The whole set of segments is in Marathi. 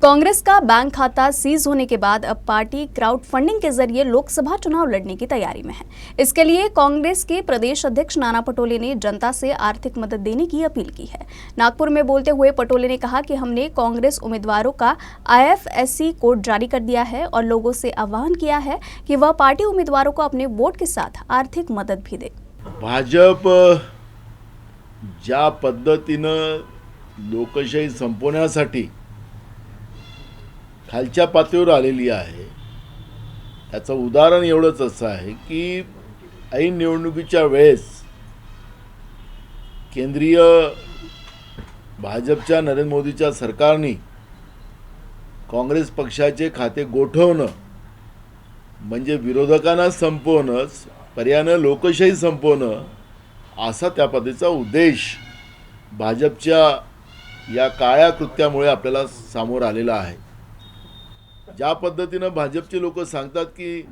कांग्रेस का बैंक खाता सीज होने के बाद अब पार्टी क्राउड फंडिंग के जरिए लोकसभा चुनाव लड़ने की तैयारी में है। इसके लिए कांग्रेस के प्रदेश अध्यक्ष नाना पटोले ने जनता से आर्थिक मदद देने की अपील की है। नागपुर में बोलते हुए पटोले ने कहा कि हमने कांग्रेस उम्मीदवारों का IFSC कोड जारी कर दिया है और लोगों से आह्वान किया है कि वह पार्टी उम्मीदवारों को अपने वोट के साथ आर्थिक मदद भी दे। भाजप ज्या पद्धतीनं लोकशाही संपवण्यासाठी खालच्या पातळीवर आलेली आहे त्याचं उदाहरण एवढंच असं आहे की ऐन निवडणुकीच्या वेळेस केंद्रीय भाजपच्या नरेंद्र मोदीच्या सरकारने काँग्रेस पक्षाचे खाते गोठवणं म्हणजे विरोधकांना संपवणंच पर्यायानं लोकशाही संपवणं असा त्या पद्धतीचा उद्देश भाजपच्या या काळ्या कृत्यामुळे आपल्याला समोर आलेला आहे। ज्या पद्धतीनं भाजपचे लोक सांगतात की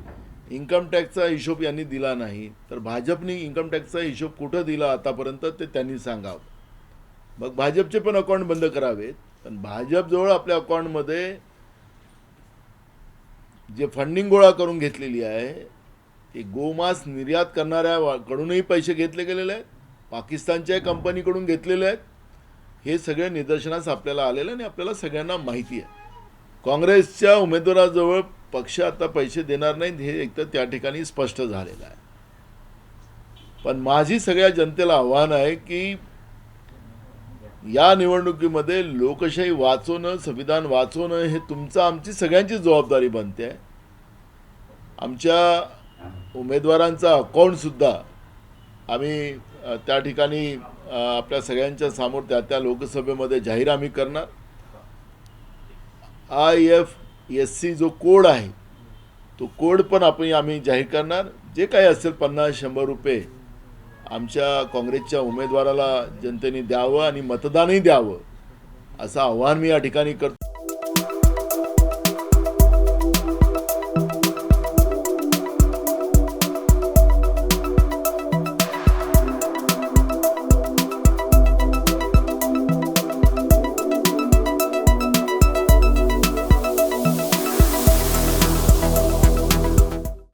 इन्कम टॅक्सचा हिशोब यांनी दिला नाही, तर भाजपने इन्कम टॅक्सचा हिशोब कुठं दिला आतापर्यंत ते त्यांनी सांगावं। मग भाजपचे पण अकाउंट बंद करावेत, पण भाजपजवळ आपल्या अकाउंटमध्ये जे फंडिंग गोळा करून घेतलेली आहे ते गोमांस निर्यात करणाऱ्याकडूनही पैसे घेतले गेलेले आहेत, पाकिस्तानच्या कंपनीकडून घेतलेले आहेत। हे सगळे निदर्शनास आपल्याला आलेले आणि आपल्याला सगळ्यांना माहिती आहे। काँग्रेसच्या उमेदवाराजवळ पक्ष आता पैसे देणार नाहीत हे एकतर त्या ठिकाणी स्पष्ट झालेलं आहे। पण माझी सगळ्या जनतेला आव्हान आहे की या निवडणुकीमध्ये लोकशाही वाचवणं, संविधान वाचवणं हे तुमचं आमची सगळ्यांची जबाबदारी बनते आहे। आमच्या उमेदवारांचा अकाउंट सुद्धा आम्ही त्या ठिकाणी आपल्या सगळ्यांच्या समोर त्या लोकसभेमध्ये जाहीर आम्ही करणार। IFSC जो कोड आहे तो कोड पण आम्ही जाहीर करणार। जे काही असेल 50-100 रुपये आमच्या काँग्रेसच्या उमेदवाराला जनतेने द्यावं आणि मतदानही द्यावं असं आव्हान मी या ठिकाणी करतो।